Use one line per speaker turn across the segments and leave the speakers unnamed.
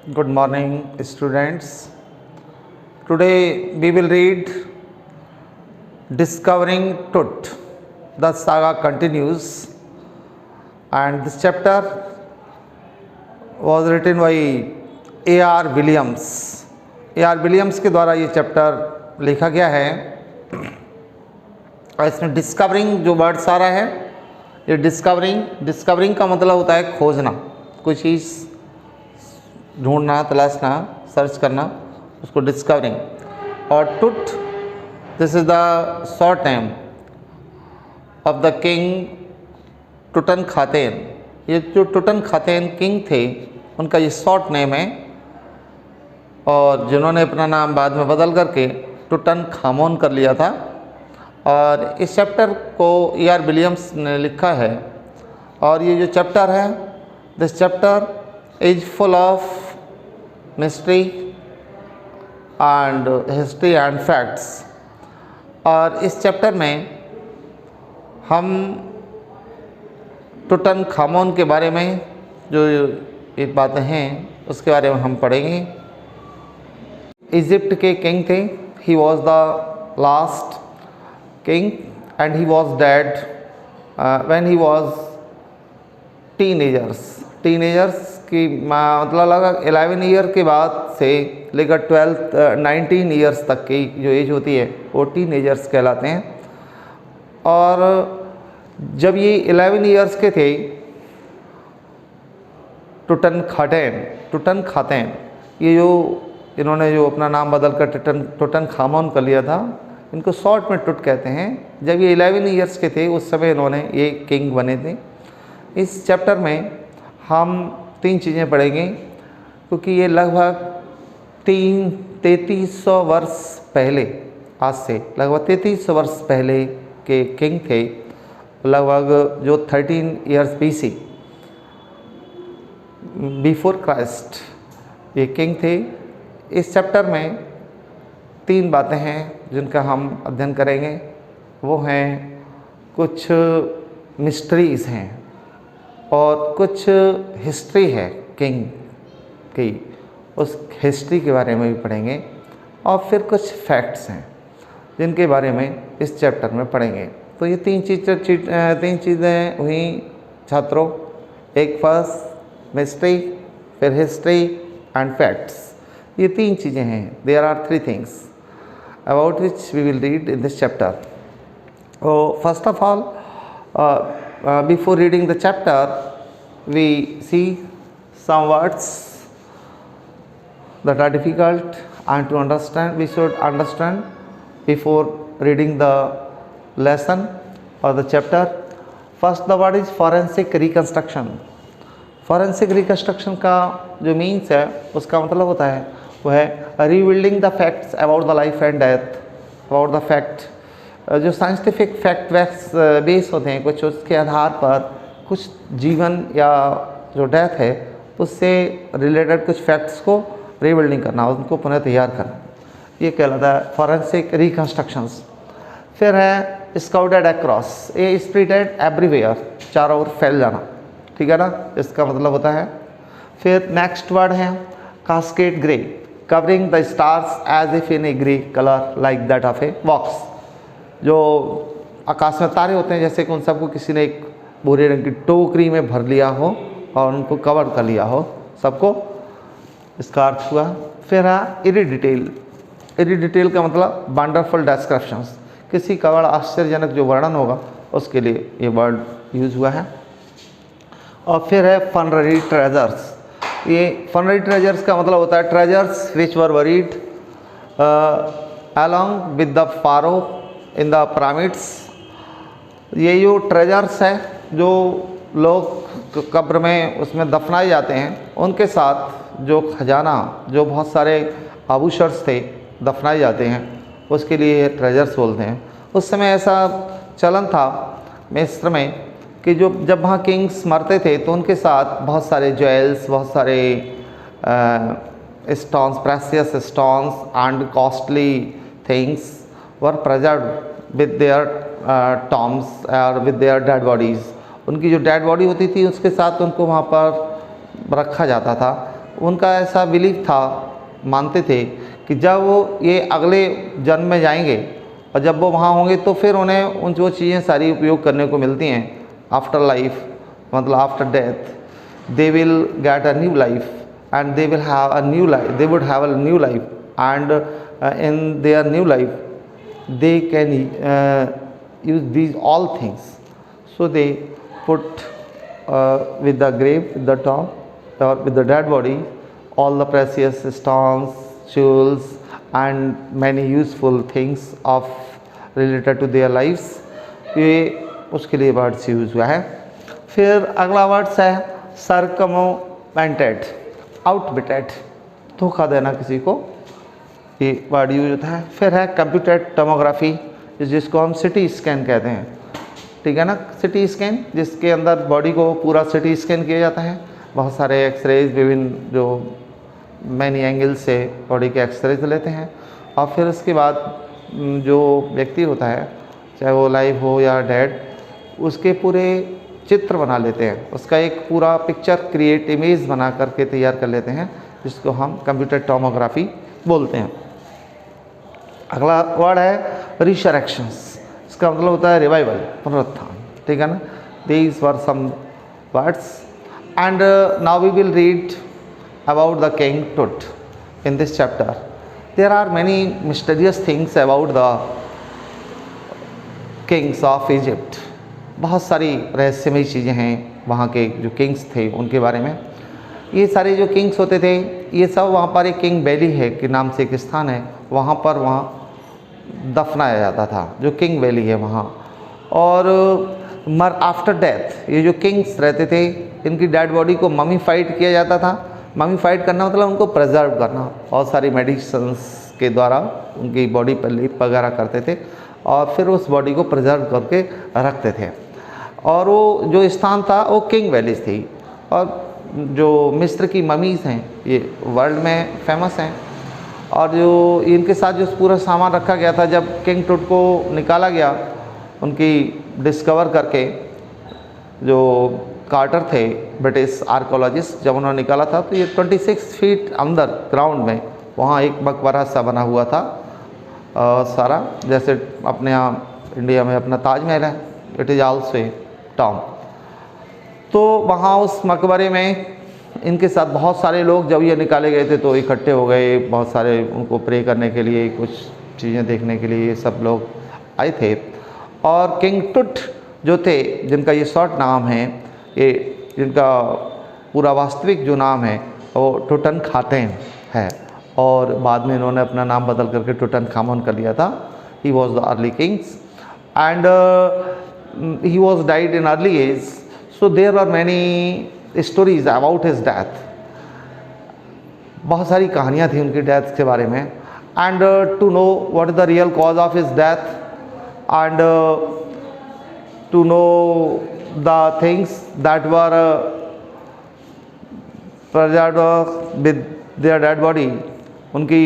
Good morning, students. Today we will read Discovering Tut. The saga continues, and this chapter was written by A.R. Williams. A.R. Williams के द्वारा ये chapter लिखा गया है और इसमें डिस्कवरिंग जो वर्ड सारा है, ये डिस्कवरिंग का मतलब होता है खोजना, कोई चीज़ ढूंढना, तलाशना, सर्च करना, उसको डिस्कवरिंग। और Tut, this is the short name of the king Tutankhaten. ये जो टुटनखातेन किंग थे उनका ये शॉर्ट नेम है, और जिन्होंने अपना नाम बाद में बदल करके टुटनखामोन कर लिया था। और इस चैप्टर को A.R. विलियम्स ने लिखा है, और ये जो चैप्टर है, this chapter is full of mystery and history and facts. और इस चैप्टर में हम टुटनखामोन के बारे में जो ये बातें हैं उसके बारे में हम पढ़ेंगे। इजिप्ट के किंग थे, ही was the last king and he was dead when he was teenagers की मतलब लगभग 11 ईयर के बाद से लेकर 19 ईयर्स तक की जो एज होती है वो टीनेजर्स कहलाते हैं। और जब ये 11 ईयर्स के थे, टुटनखातेन ये जो इन्होंने जो अपना नाम बदल कर टुटनखामोन कर लिया था, इनको शॉर्ट में टुट कहते हैं। जब ये 11 ईयर्स के थे उस समय इन्होंने ये किंग बने थे। इस चैप्टर में हम 3 चीज़ें पढ़ेंगे, क्योंकि ये लगभग 3300 वर्ष पहले, आज से लगभग 3300 वर्ष पहले के किंग थे, लगभग जो 13 ईयर्स BC बिफोर क्राइस्ट ये किंग थे। इस चैप्टर में 3 बातें हैं जिनका हम अध्ययन करेंगे। वो हैं कुछ मिस्ट्रीज़ हैं और कुछ हिस्ट्री है किंग की, उस हिस्ट्री के बारे में भी पढ़ेंगे, और फिर कुछ फैक्ट्स हैं जिनके बारे में इस चैप्टर में पढ़ेंगे। तो ये 3 चीज़ें हुई छात्रों, एक फर्स्ट मिस्ट्री, फिर हिस्ट्री एंड फैक्ट्स। ये 3 चीज़ें हैं। There are 3 things about which we will read in this chapter. First of all, before reading the chapter, we see some words that are difficult and to understand. We should understand before reading the lesson or the chapter. First, the word is forensic reconstruction. Forensic reconstruction का जो means है उसका मतलब होता है वो है rebuilding the facts about the life and death, about the fact, जो साइंटिफिक फैक्ट बेस होते हैं, कुछ उसके आधार पर कुछ जीवन या जो डेथ है उससे रिलेटेड कुछ फैक्ट्स को रिबिल्डिंग करना, उनको पुनः तैयार करना, ये कहलाता है फॉरेंसिक रिकन्स्ट्रक्शंस। फिर है स्काउटेड अक्रॉस, ये स्प्रेडेड एवरीवेयर, चारों ओर फैल जाना, ठीक है ना, इसका मतलब होता है। फिर नेक्स्ट वर्ड है cascade grey, covering the stars as if in a grey colour like that of a box. जो आकाश में तारे होते हैं जैसे कि उन सबको किसी ने एक भूरे रंग की टोकरी में भर लिया हो और उनको कवर कर लिया हो सबको, इसका अर्थ हुआ। फिर है इरिडिटेल का मतलब वंडरफुल डिस्क्रिप्शंस, किसी का बड़ा आश्चर्यजनक जो वर्णन होगा उसके लिए ये वर्ड यूज हुआ है। और फिर है फनररी ट्रेजर्स, ये फनररी ट्रेजर्स का मतलब होता है treasures which were buried along with the pharaoh in the pyramids. ये जो ट्रेजर्स है जो लोग कब्र में उसमें दफनाए जाते हैं, उनके साथ जो खजाना, जो बहुत सारे आभूषण थे दफनाए जाते हैं, उसके लिए ट्रेजर्स बोलते हैं। उस समय ऐसा चलन था मिस्र में कि जब वहाँ किंग्स मरते थे तो उनके साथ बहुत सारे ज्वेल्स, बहुत सारे stones, precious stones and costly things were preserved with their tombs और विद देयर डेड बॉडीज़। उनकी जो डेड बॉडी होती थी उसके साथ उनको वहाँ पर रखा जाता था उनका ऐसा बिलीफ था, मानते थे कि जब वो ये अगले जन्म में जाएंगे और जब वो वहाँ होंगे तो फिर उन्हें उन जो चीज़ें सारी उपयोग करने को मिलती हैं आफ्टर लाइफ, मतलब after death they will get a new life and they will have a new life, they would have a new life and in their new life they can use these all things. So they put with the grave, with the tomb or with the dead body, all the precious stones, jewels and many useful things of related to their lives. ये उसके लिए words use हुआ है। फिर अगला words है सर्कमवेंटेड, आउटबिटेड, धोखा देना किसी को, ये वर्ड यूज होता है। फिर है कंप्यूटेड टोमोग्राफी, जिसको हम सिटी स्कैन कहते हैं, ठीक है ना, सिटी स्कैन, जिसके अंदर बॉडी को पूरा सिटी स्कैन किया जाता है, बहुत सारे एक्सरेज, विभिन्न जो मैनी एंगल से बॉडी के एक्सरेज लेते हैं और फिर उसके बाद जो व्यक्ति होता है, चाहे वो लाइव हो या डेड, उसके पूरे चित्र बना लेते हैं, उसका एक पूरा पिक्चर क्रिएट, इमेज बना करके तैयार कर लेते हैं, जिसको हम कंप्यूटर टोमोग्राफी बोलते हैं। अगला वर्ड है रिसरेक्शंस, इसका मतलब होता है रिवाइवल, पुनरुत्थान, ठीक है ना। These were some words and now we will read about the king Tut in this chapter. There are many mysterious things about the kings of Egypt, बहुत सारी रहस्यमयी चीज़ें हैं वहाँ के जो किंग्स थे उनके बारे में। ये सारे जो किंग्स होते थे ये सब, वहाँ पर एक किंग वैली है के नाम से एक स्थान है, वहाँ पर वहाँ दफनाया जाता था, जो किंग वैली है वहाँ। और आफ्टर डेथ ये जो किंग्स रहते थे, इनकी डेड बॉडी को ममीफाइड किया जाता था। ममीफाइड करना मतलब उनको प्रिजर्व करना, बहुत सारी मेडिसिन्स के द्वारा उनकी बॉडी पर लीप वगैरह करते थे और फिर उस बॉडी को प्रिजर्व करके रखते थे। और वो जो स्थान था वो किंग वैलीज थी। और जो मिस्र की ममीज़ हैं ये वर्ल्ड में फेमस हैं। और जो इनके साथ जो पूरा सामान रखा गया था, जब किंग टुट को निकाला गया उनकी डिस्कवर करके, जो कार्टर थे ब्रिटिश आर्कोलॉजिस्ट, जब उन्होंने निकाला था तो ये 26 फीट अंदर ग्राउंड में वहाँ एक मकबरा सा बना हुआ था सारा, जैसे अपने यहाँ इंडिया में अपना ताजमहल है, it is also a Tom. तो वहाँ उस मकबरे में इनके साथ बहुत सारे लोग, जब ये निकाले गए थे तो इकट्ठे हो गए, बहुत सारे उनको प्रे करने के लिए, कुछ चीज़ें देखने के लिए सब लोग आए थे। और किंग टुट जो थे, जिनका ये शॉर्ट नाम है, ये जिनका पूरा वास्तविक जो नाम है वो टुटनखामेन है, और बाद में इन्होंने अपना नाम बदल करके टुटनखामन कर लिया था। He was the early kings and he was died in early age, so there are many stories about his death, बहुत सारी कहानियाँ थी उनकी डेथ के बारे में। And to know what is the real cause of his death and to know the things that were preserved with their dead body, उनकी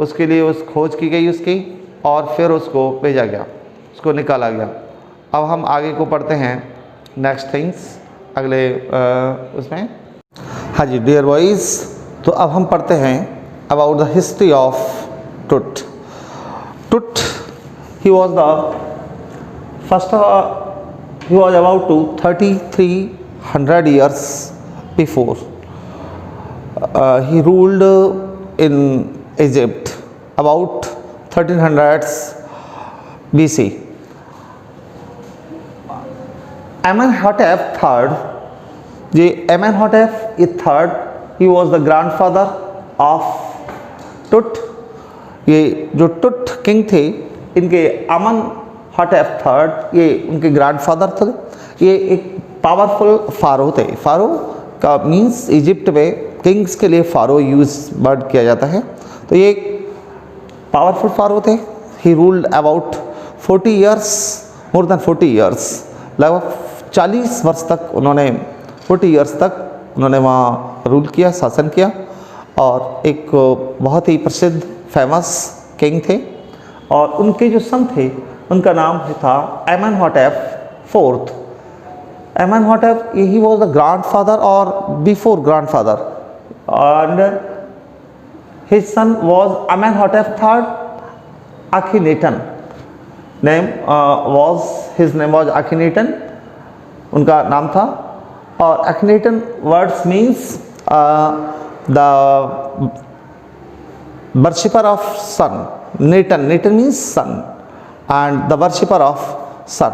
उसके लिए उस खोज की गई उसकी, और फिर उसको भेजा गया, उसको निकाला गया। अब हम आगे को पढ़ते हैं नेक्स्ट थिंग्स अगले उसमें। हाँ जी डियर बॉयज़, तो अब हम पढ़ते हैं about the history of Tut. Tut he was the first, he was about to 3300 years before. He ruled in Egypt about 1300s BC. Amenhotep III, ये Amenhotep III, he was the grandfather of Tut। ये जो टुट king थे, इनके अमनहॉटेप III ये उनके grandfather थे। ये एक पावरफुल फ़ारो थे। फ़ारो का मीन्स इजिप्ट में किंग्स के लिए फ़ारो यूज़ वर्ड किया जाता है। तो ये पावरफुल फ़ारो थे। He ruled about 40 years, more than 40 years, लगभग 40 वर्ष तक उन्होंने, 40 years तक उन्होंने वहाँ रूल किया, शासन किया। और एक बहुत ही प्रसिद्ध फेमस किंग थे। और उनके जो सन थे उनका नाम था Amenhotep IV। Amenhotep he was the grandfather और before grandfather and his son was Amenhotep III Akhenaten. His name was Akhenaten, उनका नाम था. और Akhenaten words means the worshipper of sun. Natan means sun and the worshipper of sun,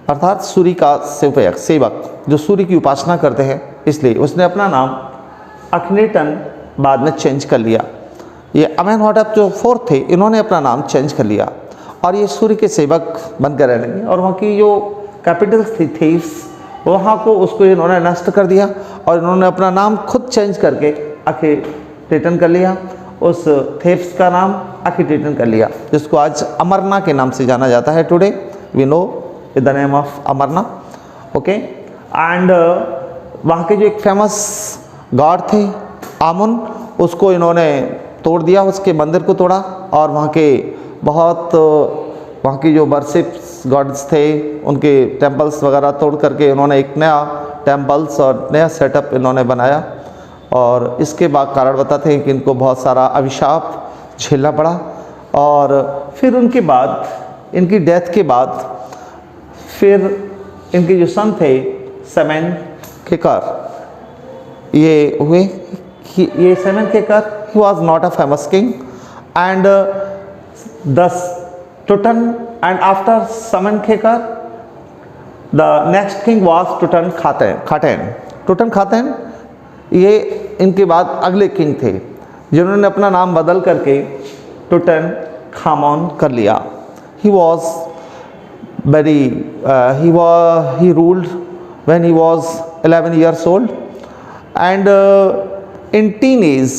अर्थात सूर्य का सेवक जो सूर्य की उपासना करते हैं, इसलिए उसने अपना नाम अखनेटन बाद में चेंज कर लिया. ये अमेनहॉटेप जो फोर्थ थे, इन्होंने अपना नाम चेंज कर लिया और ये सूर्य के सेवक बनकर रहने लगे. और वहाँ की जो कैपिटल्स थी थेब्स, वहाँ को उसको इन्होंने नष्ट कर दिया और इन्होंने अपना नाम खुद चेंज करके अखनेटन कर लिया. उस थेब्स का नाम अखनेटन कर लिया, जिसको आज अमरना के नाम से जाना जाता है. Today we know with the name of Amarna. Okay. And वहाँ के जो एक फेमस गॉड थे आमुन, उसको इन्होंने तोड़ दिया, उसके मंदिर को तोड़ा और वहाँ की जो वर्शिप्स गॉड्स थे उनके टेम्पल्स वगैरह तोड़ करके इन्होंने एक नया टेम्पल्स और नया सेटअप इन्होंने बनाया. और इसके बाद कारण बताते हैं कि इनको बहुत सारा अभिशाप झेलना पड़ा. और फिर उनके बाद, इनकी डेथ के बाद, फिर इनके जो सन थे सेमेनकेकर, ये हुए. ये Smenkhkare, he was not a famous king and this Tutan, and after Smenkhkare the next king was Tutankhaten. ये इनके बाद अगले किंग थे जिन्होंने अपना नाम बदल करके टुटनखामोन कर लिया. He was he ruled when he was 11 years old and in teenage,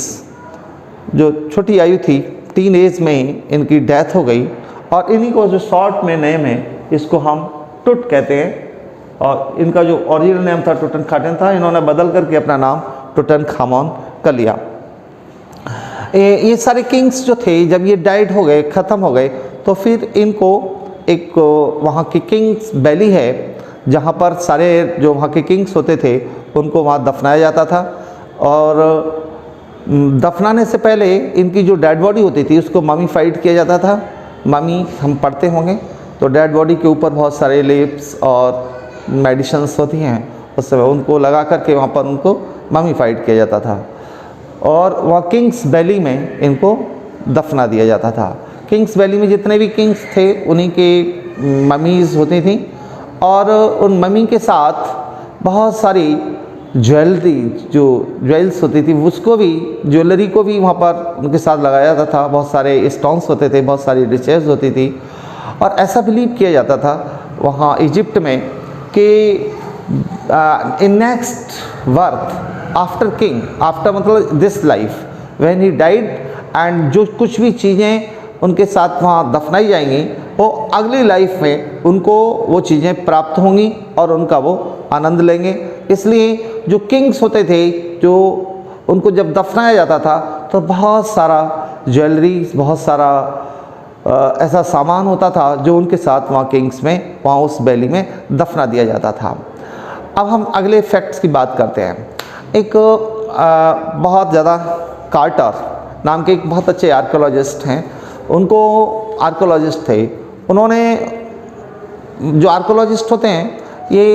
जो छोटी आयु थी, टीन एज में इनकी डेथ हो गई. और इन्हीं को जो शॉर्ट में नेम है, इसको हम टुट कहते हैं. और इनका जो ओरिजिनल नेम था टुटनखाटेन था, इन्होंने बदल करके अपना नाम टुटनखामोन कर लिया. ये सारे किंग्स जो थे, जब ये डाइड हो गए, ख़त्म हो गए, तो फिर इनको एक वहाँ की किंग्स वैली है जहाँ पर सारे जो वहाँ के किंग्स होते थे उनको वहाँ दफनाया जाता था. और दफनाने से पहले इनकी जो डेड बॉडी होती थी उसको ममीफाइड किया जाता था. ममी हम पढ़ते होंगे, तो डेड बॉडी के ऊपर बहुत सारे लेप्स और मेडिसिन्स होती हैं, उस समय उनको लगा करके वहाँ पर उनको ममीफाइड किया जाता था. और वहाँ किंग्स वैली में इनको दफना दिया जाता था. किंग्स वैली में जितने भी किंग्स थे उन्हीं के ममीज़ होती थी. और उन ममी के साथ बहुत सारी ज्वेल्स होती थी, उसको भी, ज्वेलरी को भी वहाँ पर उनके साथ लगाया जाता था. बहुत सारे स्टोन्स होते थे, बहुत सारी रिचेस होती थी. और ऐसा बिलीव किया जाता था वहाँ इजिप्ट में कि in next birth after king, after मतलब this life, when he died, and जो कुछ भी चीज़ें उनके साथ वहाँ दफनाई जाएंगी, वो अगली लाइफ में उनको वो चीज़ें प्राप्त होंगी और उनका वो आनंद लेंगे. इसलिए जो किंग्स होते थे, जो उनको जब दफनाया जाता था तो बहुत सारा ज्वेलरी, बहुत सारा ऐसा सामान होता था जो उनके साथ वहाँ किंग्स में, वहाँ उस वैली में दफना दिया जाता था. अब हम अगले फैक्ट्स की बात करते हैं. एक बहुत ज़्यादा कार्टर नाम के एक बहुत अच्छे आर्कोलॉजिस्ट हैं, उनको आर्कोलॉजिस्ट थे. उन्होंने, जो आर्कोलॉजिस्ट होते हैं ये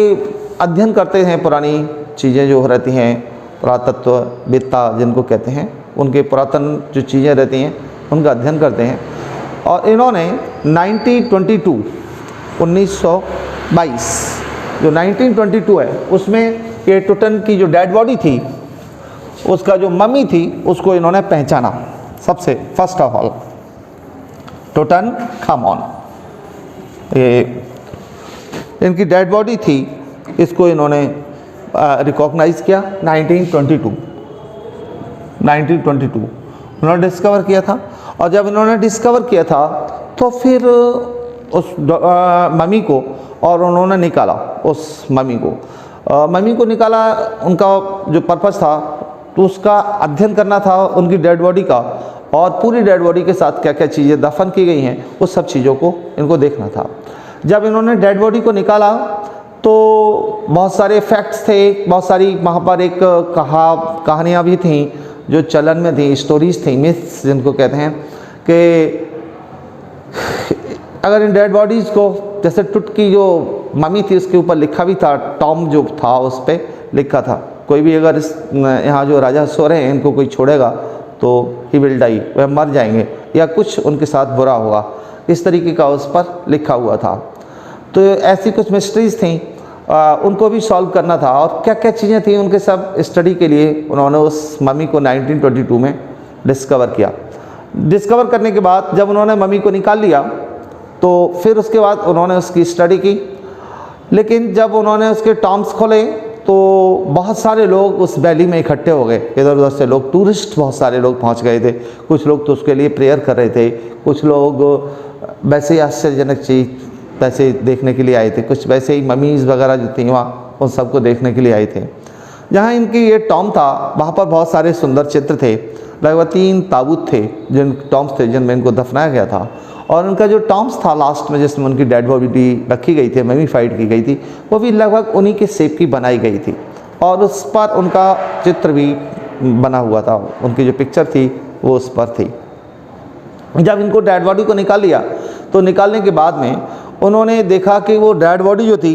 अध्ययन करते हैं पुरानी चीज़ें जो रहती हैं, पुरातत्ववेत्ता जिनको कहते हैं, उनके पुरातन जो चीज़ें रहती हैं उनका अध्ययन करते हैं. और इन्होंने 1922 जो 1922 है उसमें ये टुटन की जो डेड बॉडी थी, उसका जो मम्मी थी, उसको इन्होंने पहचाना. सबसे फर्स्ट ऑफ ऑल टुटनखामोन, ये इनकी डेड बॉडी थी, इसको इन्होंने रिकॉग्नाइज़ किया 1922 उन्होंने डिस्कवर किया था. और जब इन्होंने डिस्कवर किया था तो फिर उस मम्मी को, और उन्होंने निकाला उस मम्मी को निकाला. उनका जो पर्पस था तो उसका अध्ययन करना था उनकी डेड बॉडी का, और पूरी डेड बॉडी के साथ क्या क्या चीज़ें दफन की गई हैं उस सब चीज़ों को इनको देखना था. जब इन्होंने डेड बॉडी को निकाला तो बहुत सारे फैक्ट्स थे, बहुत सारी वहाँ पर एक कहानियाँ भी थीं जो चलन में थी, स्टोरीज थी, मिथ्स जिनको कहते हैं, कि अगर इन डेड बॉडीज़ को, जैसे टुट की जो मम्मी थी उसके ऊपर लिखा भी था, टॉम जो था उस पर लिखा था, कोई भी अगर इस यहाँ जो राजा सो रहे हैं इनको कोई छोड़ेगा तो ही विल डाई, वह मर जाएंगे या कुछ उनके साथ बुरा होगा, इस तरीके का उस पर लिखा हुआ था। तो ऐसी कुछ मिस्ट्रीज़ थी, उनको भी सॉल्व करना था। और क्या क्या चीज़ें थी उनके सब स्टडी के लिए उन्होंने उस मम्मी को 1922 में डिस्कवर किया। डिस्कवर करने के बाद जब उन्होंने मम्मी को निकाल लिया तो फिर उसके बाद उन्होंने उसकी स्टडी की, लेकिन जब उन्होंने उसके टॉम्स खोले तो बहुत सारे लोग उस वैली में इकट्ठे हो गए, इधर उधर से लोग, टूरिस्ट बहुत सारे लोग पहुंच गए थे। कुछ लोग तो उसके लिए प्रेयर कर रहे थे, कुछ लोग वैसे ही आश्चर्यजनक चीज़ वैसे देखने के लिए आए थे, कुछ वैसे ही ममीज़ वगैरह जो थी वहाँ उन सबको देखने के लिए आए थे। जहाँ इनकी ये टॉम था वहाँ पर बहुत सारे सुंदर चित्र थे, लगभग 3 ताबूत थे जिन टॉम्स थे जिनमें इनको दफनाया गया था। और उनका जो टॉम्स था लास्ट में जिसमें उनकी डेड बॉडी रखी गई थी, ममीफाइड की गई थी, वो भी लगभग उन्हीं के शेप की बनाई गई थी और उस पर उनका चित्र भी बना हुआ था, उनकी जो पिक्चर थी वो उस पर थी। जब इनको डेड बॉडी को निकाल लिया तो निकालने के बाद में उन्होंने देखा कि वो डेड बॉडी जो थी,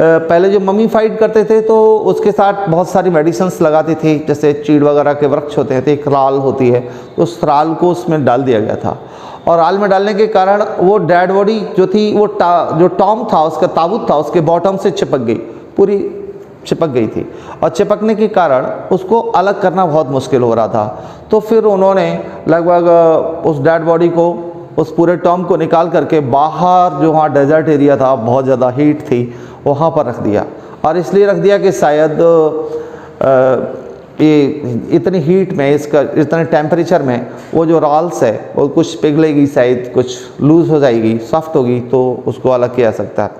पहले जो ममीफाइड करते थे तो उसके साथ बहुत सारी मेडिसिन्स लगाते थे, जैसे चीड़ वगैरह के वृक्ष होते हैं, तो एक राल होती है, तो उस राल को उसमें डाल दिया गया था। और राल में डालने के कारण वो डेड बॉडी जो थी वो जो टॉम था, उसका ताबूत था, उसके बॉटम से चिपक गई, पूरी चिपक गई थी। और चिपकने के कारण उसको अलग करना बहुत मुश्किल हो रहा था। तो फिर उन्होंने लगभग उस डेड बॉडी को, उस पूरे टॉम को निकाल करके बाहर जो वहाँ डेजर्ट एरिया था, बहुत ज़्यादा हीट थी, वहाँ पर रख दिया। और इसलिए रख दिया कि शायद ये इतनी हीट में, इसका इतने टेम्परेचर में वो जो रॉल्स है वो कुछ पिघलेगी, शायद कुछ लूज़ हो जाएगी, सॉफ्ट होगी, तो उसको अलग किया सकता है।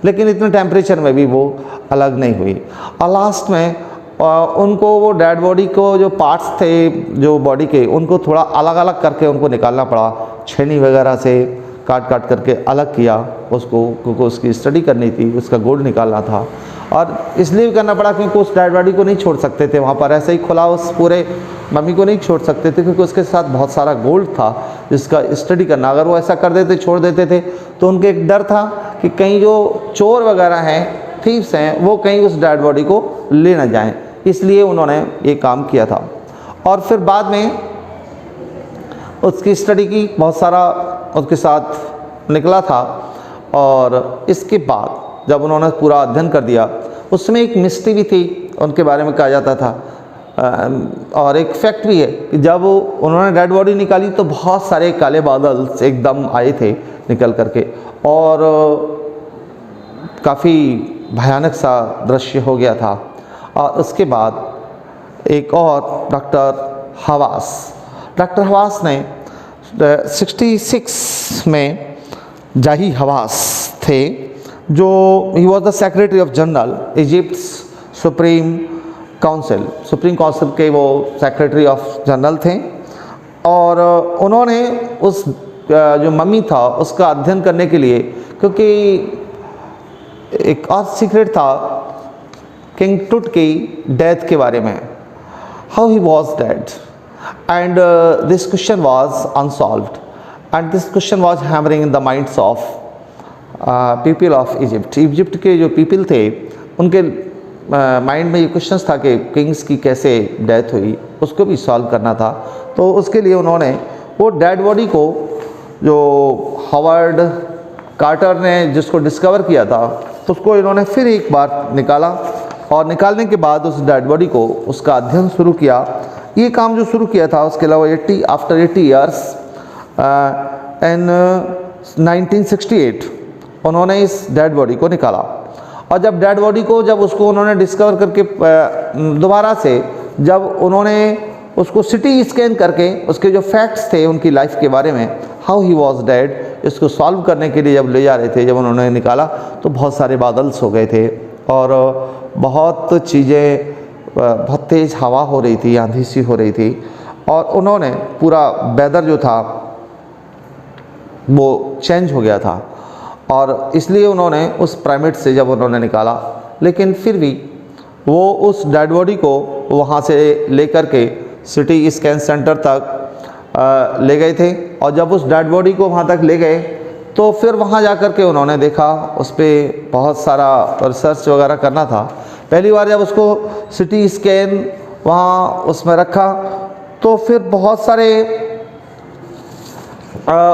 लेकिन इतने टेम्परेचर में भी वो अलग नहीं हुई। और लास्ट में उनको वो डेड बॉडी को जो पार्ट्स थे जो बॉडी के, उनको थोड़ा अलग अलग करके उनको निकालना पड़ा, छेनी वगैरह से काट काट करके अलग किया उसको, क्योंकि उसकी स्टडी करनी थी, उसका गोल्ड निकालना था। और इसलिए भी करना पड़ा क्योंकि उस डेड बॉडी को नहीं छोड़ सकते थे वहाँ पर ऐसे ही खुला, उस पूरे मम्मी को नहीं छोड़ सकते थे क्योंकि उसके साथ बहुत सारा गोल्ड था जिसका स्टडी करना। अगर वो ऐसा कर देते, छोड़ देते थे, तो उनके एक डर था कि कहीं जो चोर वगैरह हैं, थीव्स हैं, वो कहीं उस डेड बॉडी को ले ना जाएं, इसलिए उन्होंने ये काम किया था। और फिर बाद में उसकी स्टडी की, बहुत सारा उसके साथ निकला था। और इसके बाद जब उन्होंने पूरा अध्ययन कर दिया, उसमें एक मिस्ट्री भी थी, उनके बारे में कहा जाता था। और एक फैक्ट भी है कि जब उन्होंने डेड बॉडी निकाली तो बहुत सारे काले बादल एकदम आए थे निकल करके, और काफ़ी भयानक सा दृश्य हो गया था। और उसके बाद एक और डॉक्टर हवास ने 66 में जाही हवास थे, जो he was the secretary of general Egypt's supreme council के वो सेक्रेटरी ऑफ जनरल थे। और उन्होंने उस जो मम्मी था उसका अध्ययन करने के लिए, क्योंकि एक और सीक्रेट था किंग टुट की डेथ के बारे में, how he was dead, and this question was unsolved, and this question was hammering in the minds of people of Egypt के जो पीपल थे उनके माइंड में ये क्वेश्चन था कि किंग्स की कैसे डेथ हुई, उसको भी सॉल्व करना था। तो उसके लिए उन्होंने वो डेड बॉडी को, जो हॉवर्ड कार्टर ने जिसको डिस्कवर किया था, उसको इन्होंने फिर एक बार निकाला। और निकालने के बाद उस डेड बॉडी को, उसका अध्ययन शुरू किया। ये काम जो शुरू किया था उसके अलावा आफ्टर 80 ईयर्स इन 1968 उन्होंने इस डेड बॉडी को निकाला। और जब डेड बॉडी को, जब उसको उन्होंने डिस्कवर करके दोबारा से जब उन्होंने उसको सिटी स्कैन करके उसके जो फैक्ट्स थे उनकी लाइफ के बारे में, हाउ ही वॉज डेड, इसको सॉल्व करने के लिए जब ले जा रहे थे, जब उन्होंने निकाला तो बहुत सारे बादल सो गए थे और बहुत चीज़ें, बहुत तेज़ हवा हो रही थी, आंधी सी हो रही थी, और उन्होंने पूरा वेदर जो था वो चेंज हो गया था। और इसलिए उन्होंने उस पिरामिड से जब उन्होंने निकाला, लेकिन फिर भी वो उस डेड बॉडी को वहाँ से लेकर के सिटी स्कैन सेंटर तक ले गए थे। और जब उस डेड बॉडी को वहाँ तक ले गए तो फिर वहाँ जा कर के उन्होंने देखा, उस पर बहुत सारा रिसर्च वगैरह करना था। पहली बार जब उसको सिटी स्कैन वहाँ उसमें रखा तो फिर बहुत सारे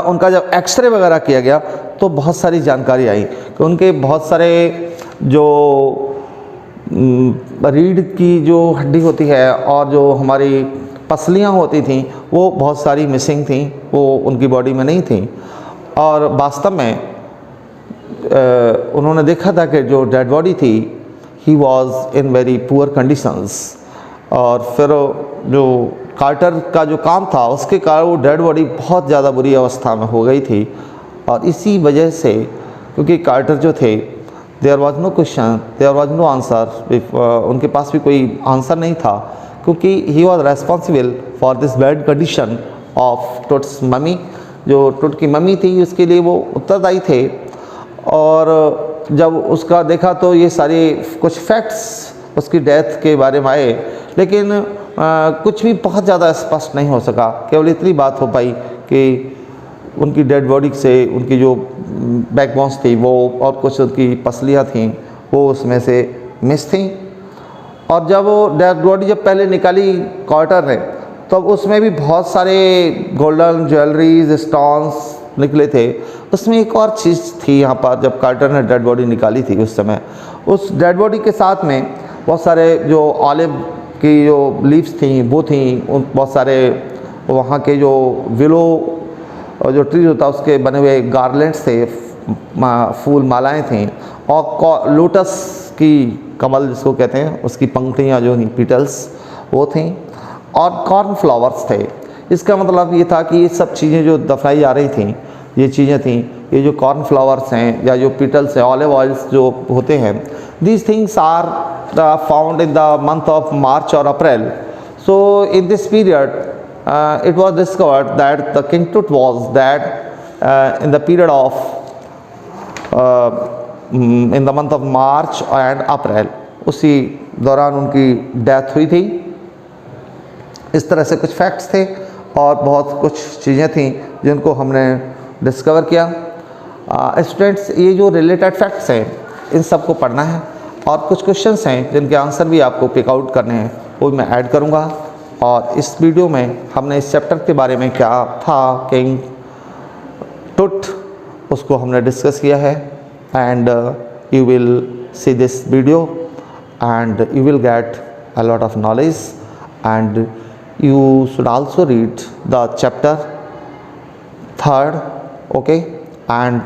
उनका जब एक्सरे वगैरह किया गया तो बहुत सारी जानकारी आई कि उनके बहुत सारे जो रीढ़ की जो हड्डी होती है और जो हमारी पसलियाँ होती थी वो बहुत सारी मिसिंग थी, वो उनकी बॉडी में नहीं थी। और वास्तव में उन्होंने देखा था कि जो डेड बॉडी थी he was in very poor conditions. और फिर जो कार्टर का जो काम था उसके कारण वो डेड बॉडी बहुत ज़्यादा बुरी अवस्था में हो गई थी। और इसी वजह से, क्योंकि कार्टर जो थे there was no question, there was no answer, उनके पास भी कोई आंसर नहीं था, क्योंकि he was responsible for this bad condition of Tut's mummy. जो टुट की मम्मी थी उसके लिए वो उत्तरदायी थे। और जब उसका देखा तो ये सारे कुछ फैक्ट्स उसकी डेथ के बारे में आए, लेकिन कुछ भी बहुत ज़्यादा स्पष्ट नहीं हो सका। केवल इतनी बात हो पाई कि उनकी डेड बॉडी से उनकी जो बैकबोन्स थी वो और कुछ उनकी पसलियाँ थीं वो उसमें से मिस थीं। और जब वो डेड बॉडी जब पहले निकाली कार्टर ने तो उसमें भी बहुत सारे गोल्डन ज्वेलरीज स्टोन्स निकले थे। उसमें एक और चीज़ थी यहाँ पर, जब कार्टर ने डेड बॉडी निकाली थी उस समय उस डेड बॉडी के साथ में बहुत सारे जो ऑलिव की जो लीव्स थी वो थी, बहुत सारे वहाँ के जो विलो जो ट्री होता है उसके बने हुए गार्लेंड्स थे, फूल मालाएं थीं, और लोटस की कमल जिसको कहते हैं उसकी पंखुड़ियाँ जो थी पीटल्स वो थीं, और कॉर्न फ्लावर्स थे। इसका मतलब ये था कि ये सब चीज़ें जो दफनाई जा रही थीं ये चीज़ें थीं, ये जो कॉर्न फ्लावर्स हैं या जो पीटल्स हैं, ऑलिव ऑयल्स जो होते हैं, these things are found in the month of March और April. So in this period it was discovered that the King Tut was dead in the period of in the month of March and April। उसी दौरान उनकी death हुई थी। इस तरह से कुछ फैक्ट्स थे और बहुत कुछ चीज़ें थीं जिनको हमने डिस्कवर किया। स्टूडेंट्स, ये जो रिलेटेड फैक्ट्स हैं इन सब को पढ़ना है और कुछ क्वेश्चंस हैं जिनके आंसर भी आपको पिक आउट करने हैं वो मैं ऐड करूँगा। और इस वीडियो में हमने इस चैप्टर के बारे में क्या था किंग टुट उसको हमने डिस्कस किया है। And you will see this video and you will get a lot of knowledge and you should also read the chapter 3rd, okay, and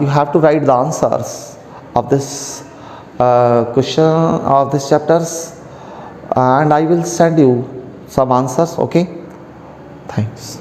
you have to write the answers of this question of this chapters, and I will send you some answers, okay? Thanks.